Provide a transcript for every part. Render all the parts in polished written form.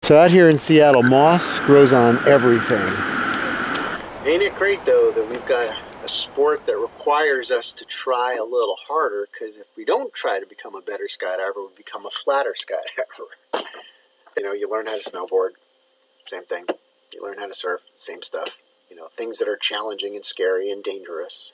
So out here in Seattle, moss grows on everything. Ain't it great, though, that we've got a sport that requires us to try a little harder, because if we don't try to become a better skydiver, we become a flatter skydiver. You know, you learn how to snowboard, same thing. You learn how to surf, same stuff. You know, things that are challenging and scary and dangerous,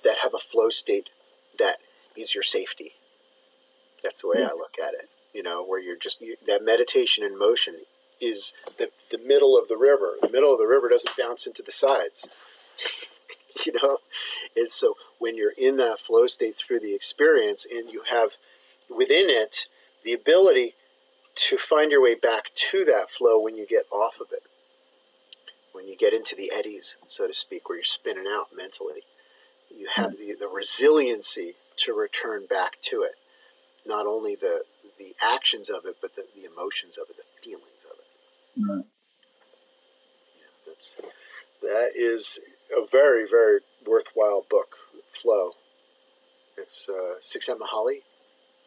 that have a flow state that is your safety. That's the way I look at it. You know, where you're just, that meditation in motion is the middle of the river. The middle of the river doesn't bounce into the sides. You know, and so when you're in that flow state through the experience, and you have within it the ability to find your way back to that flow when you get off of it, when you get into the eddies, so to speak, where you're spinning out mentally, you have the resiliency to return back to it. Not only the actions of it, but the emotions of it, the feelings of it. Right. Yeah, that is a very, very worthwhile book, Flow. It's Csikszentmihalyi.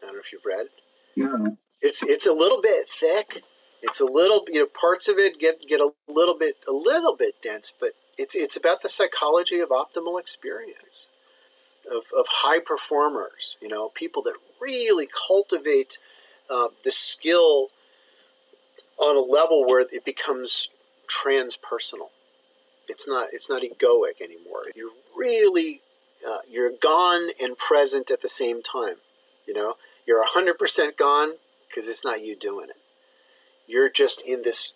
I don't know if you've read it. No. It's a little bit thick. It's a little, parts of it get a little bit dense, but it's about the psychology of optimal experience, of high performers, people that really cultivate the skill on a level where it becomes transpersonal. It's not egoic anymore. You're really you're gone and present at the same time. You're 100% gone because it's not you doing it. You're just in this.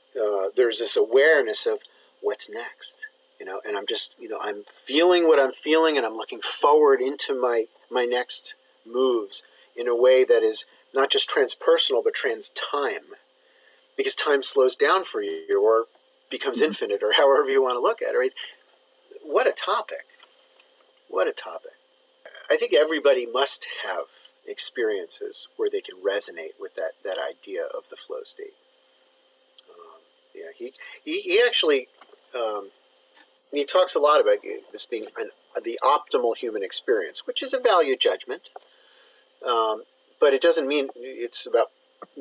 There's this awareness of what's next. And I'm just I'm feeling what I'm feeling, and I'm looking forward into my next moves in a way that is not just transpersonal but trans-time, because time slows down for you or becomes infinite, or however you want to look at it. Right? What a topic! What a topic! I think everybody must have experiences where they can resonate with that idea of the flow state. He actually he talks a lot about this being the optimal human experience, which is a value judgment, but it doesn't mean it's about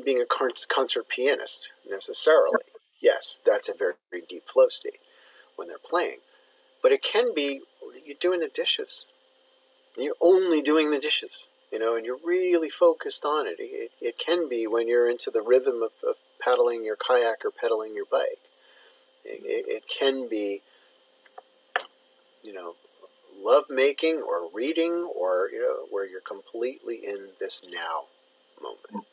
being a concert pianist necessarily. Yes, that's a very, very deep flow state when they're playing, but it can be you're doing the dishes. You're only doing the dishes, and you're really focused on it. It can be when you're into the rhythm of paddling your kayak or pedaling your bike. It can be, love making or reading, or where you're completely in this now moment.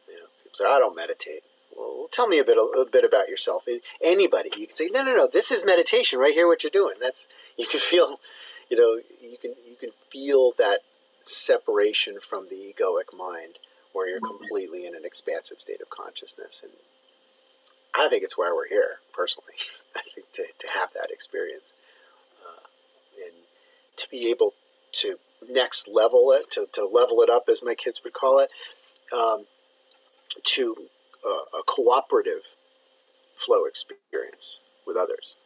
People say, I don't meditate. Well, tell me a bit about yourself. Anybody, you can say, no, this is meditation right here. What you're doing. You can feel, you can feel that separation from the egoic mind, where you're completely in an expansive state of consciousness. And I think it's why we're here, personally. I think to have that experience, and to be able to next level it, to level it up, as my kids would call it, to a cooperative flow experience with others.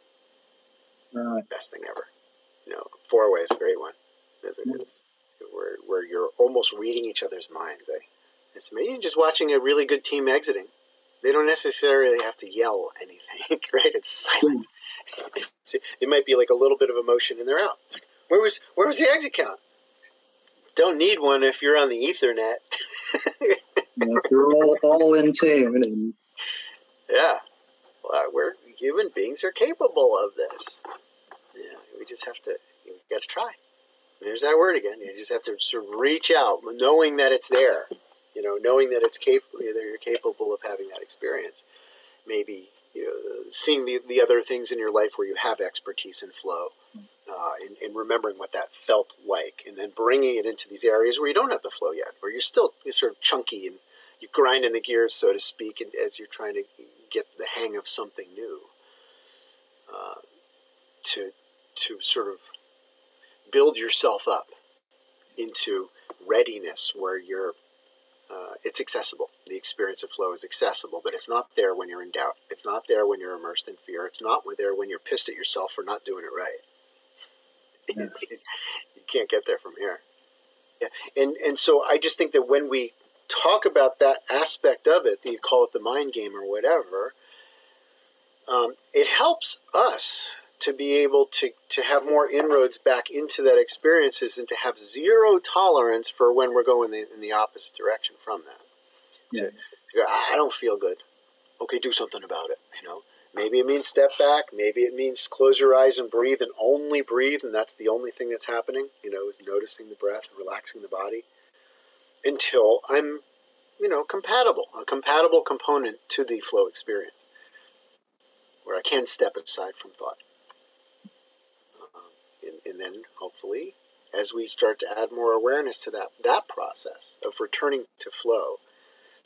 Right. Best thing ever. 4-way is a great one. It's where you're almost reading each other's minds. It's amazing just watching a really good team exiting. They don't necessarily have to yell anything, right? It's silent. It might be like a little bit of emotion, and they're out. Where was the exit count? Don't need one if you're on the Ethernet. You're all in tune. Yeah. Well, human beings are capable of this. Yeah, we just have to. You got to try. There's that word again. You just have to sort of reach out, knowing that it's there. Knowing that it's capable. That you're capable of having that experience. Maybe seeing the other things in your life where you have expertise in flow, and remembering what that felt like, and then bringing it into these areas where you don't have the flow yet, where you're sort of chunky and you're grinding the gears, so to speak, and as you're trying to get the hang of something new, to sort of build yourself up into readiness where you're it's accessible. The experience of flow is accessible, but it's not there when you're in doubt. It's not there when you're immersed in fear. It's not there when you're pissed at yourself for not doing it right. You can't get there from here. Yeah. And so I just think that when we talk about that aspect of it, you call it the mind game or whatever, it helps us to be able to have more inroads back into that experiences and to have zero tolerance for when we're going in the opposite direction from that. Yeah. To go, I don't feel good. Okay, do something about it. Maybe it means step back. Maybe it means close your eyes and breathe, and only breathe, and that's the only thing that's happening. Is noticing the breath, relaxing the body, until I'm, compatible, a compatible component to the flow experience, where I can step aside from thought. And then, hopefully, as we start to add more awareness to that process of returning to flow,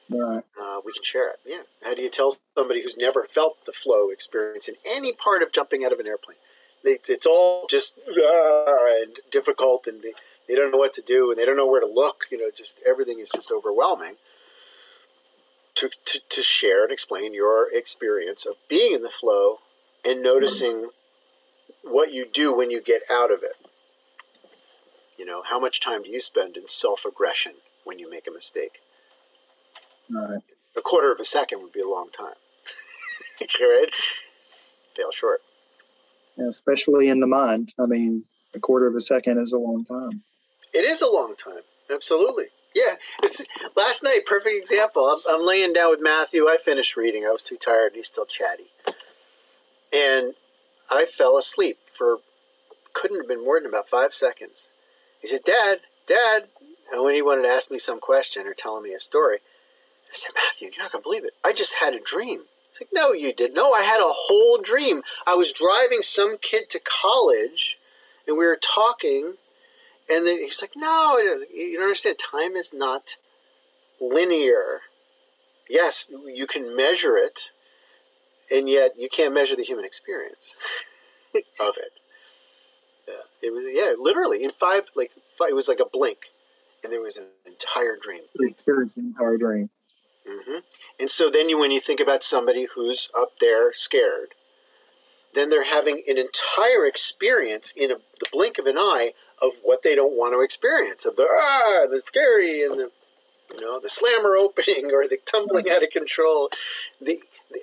Right. we can share it. Yeah. How do you tell somebody who's never felt the flow experience in any part of jumping out of an airplane? It's all just and difficult, and they don't know what to do, and they don't know where to look. Just everything is just overwhelming. To share and explain your experience of being in the flow and noticing what you do when you get out of it. How much time do you spend in self-aggression when you make a mistake? Right. A quarter of a second would be a long time. Right? Fail short. Yeah, especially in the mind. I mean, a quarter of a second is a long time. It is a long time. Absolutely. Yeah. Last night, perfect example. I'm laying down with Matthew. I finished reading. I was too tired, and he's still chatty. And I fell asleep couldn't have been more than about 5 seconds. He said, Dad. And when he wanted to ask me some question or telling me a story, I said, Matthew, you're not going to believe it. I just had a dream. He's like, no, you didn't. No, I had a whole dream. I was driving some kid to college, and we were talking, and then he's like, no, you don't understand. Time is not linear. Yes, you can measure it, and yet you can't measure the human experience of it. Yeah, it was literally in five. It was like a blink, and there was an entire dream. You experienced the entire dream. Mm-hmm. And so then when you think about somebody who's up there scared, then they're having an entire experience in the blink of an eye of what they don't want to experience, of the scary and the slammer opening or the tumbling out of control.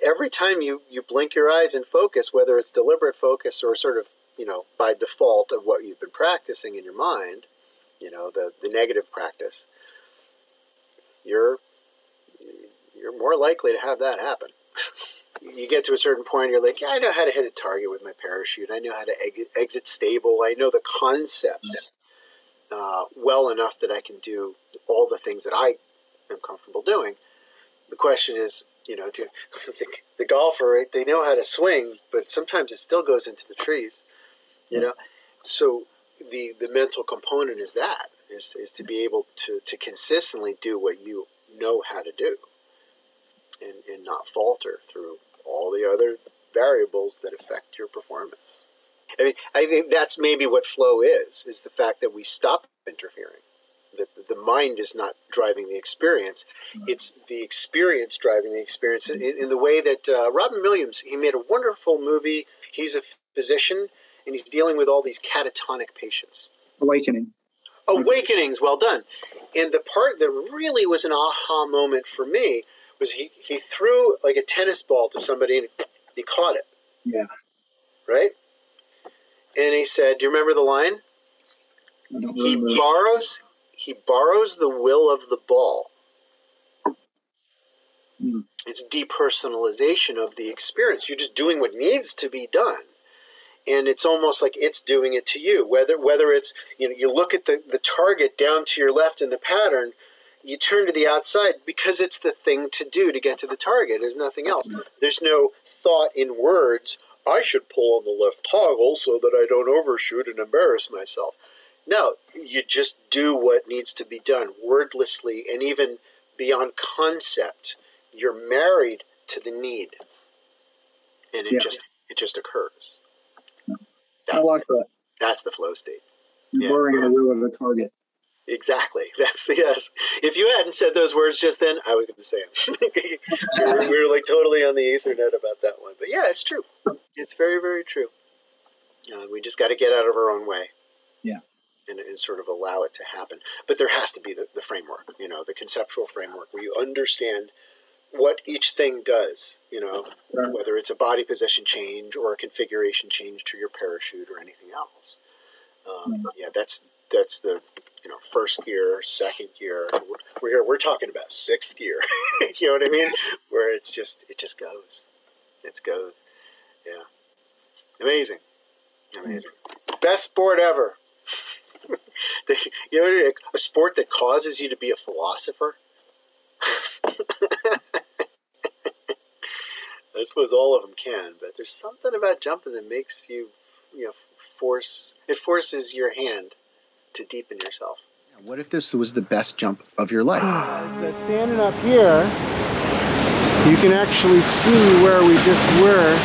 Every time you blink your eyes and focus, whether it's deliberate focus or sort of by default of what you've been practicing in your mind, the negative practice, you're more likely to have that happen. You get to a certain point, you're like, I know how to hit a target with my parachute. I know how to exit stable. I know the concepts well enough that I can do all the things that I am comfortable doing. The question is, the golfer, right, they know how to swing, but sometimes it still goes into the trees. So the mental component is to be able to consistently do what you know how to do and not falter through all the other variables that affect your performance. I think that's maybe what flow is the fact that we stop interfering. That the mind is not driving the experience. It's the experience driving the experience in the way that Robin Williams, he made a wonderful movie. He's a physician, and he's dealing with all these catatonic patients. Awakenings, well done. And the part that really was an aha moment for me was he threw like a tennis ball to somebody and he caught it. Yeah. Right? And he said, do you remember the line? He borrows the will of the ball. Mm. It's depersonalization of the experience. You're just doing what needs to be done. And it's almost like it's doing it to you. Whether it's, you look at the target down to your left in the pattern, you turn to the outside because it's the thing to do to get to the target. There's nothing else. There's no thought in words, I should pull on the left toggle so that I don't overshoot and embarrass myself. No, you just do what needs to be done wordlessly, and even beyond concept. You're married to the need. And it just occurs. I like that. That's the flow state. You're blurring the will of the target. Exactly. Yes. If you hadn't said those words just then, I was going to say them. we were like totally on the Ethernet about that one. But yeah, it's true. It's very, very true. We just got to get out of our own way. Yeah. And sort of allow allow it to happen. But there has to be the framework, you know, the conceptual framework where you understand what each thing does, you know, Right. whether it's a body position change or a configuration change to your parachute or anything else. Yeah, that's the, you know, first gear, second gear. We're talking about sixth gear. You know what I mean? Where it just goes. It goes. Yeah. Amazing. Best sport ever. You know, a sport that causes you to be a philosopher. I suppose all of them can, but there's something about jumping that makes you, you know, forces your hand to deepen yourself. What if this was the best jump of your life? That standing up here, you can actually see where we just were.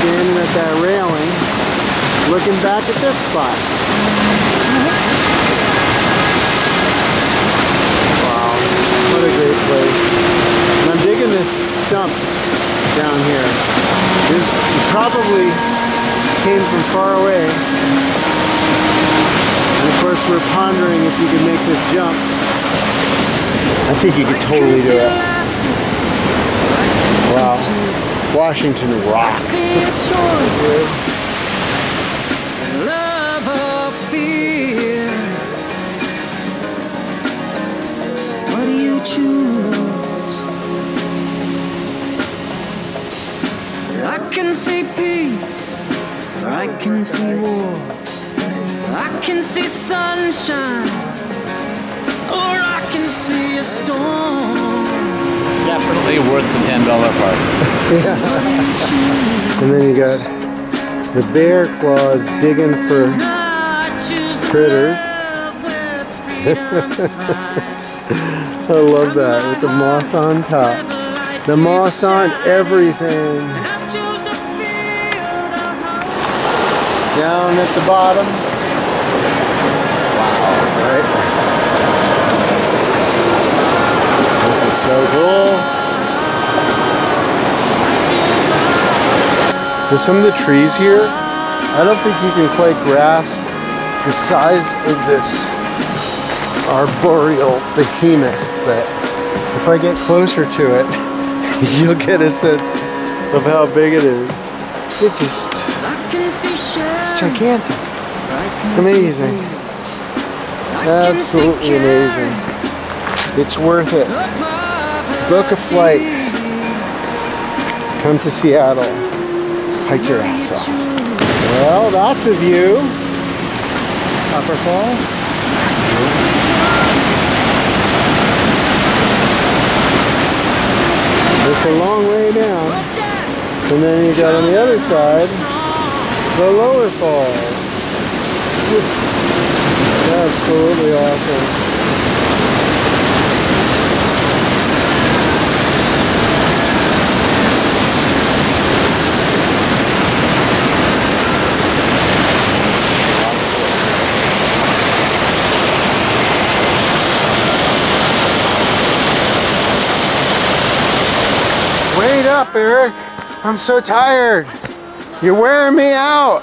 Standing at that railing, looking back at this spot. Wow, what a great place. And I'm digging this stump down here. This probably came from far away. And of course we're pondering if you could make this jump. I think you could totally do it. Wow. Washington rocks. Love or fear? What do you choose? I can see peace, or I can see war. I can see sunshine, or I can see a storm. Definitely worth the $10 part. And then you got the bear claws digging for critters. I love that with the moss on top. The moss on everything. Down at the bottom. Wow, right? This is so cool. So some of the trees here, I don't think you can quite grasp the size of this arboreal behemoth, but if I get closer to it, you'll get a sense of how big it is. It's gigantic. Amazing. Absolutely amazing. It's worth it. Book a flight. Come to Seattle. Hike your ass off. Well, that's a view. Waterfall. It's a long way down. And then you got on the other side, the lower falls. Absolutely awesome. Wait up, Eric. I'm so tired. You're wearing me out.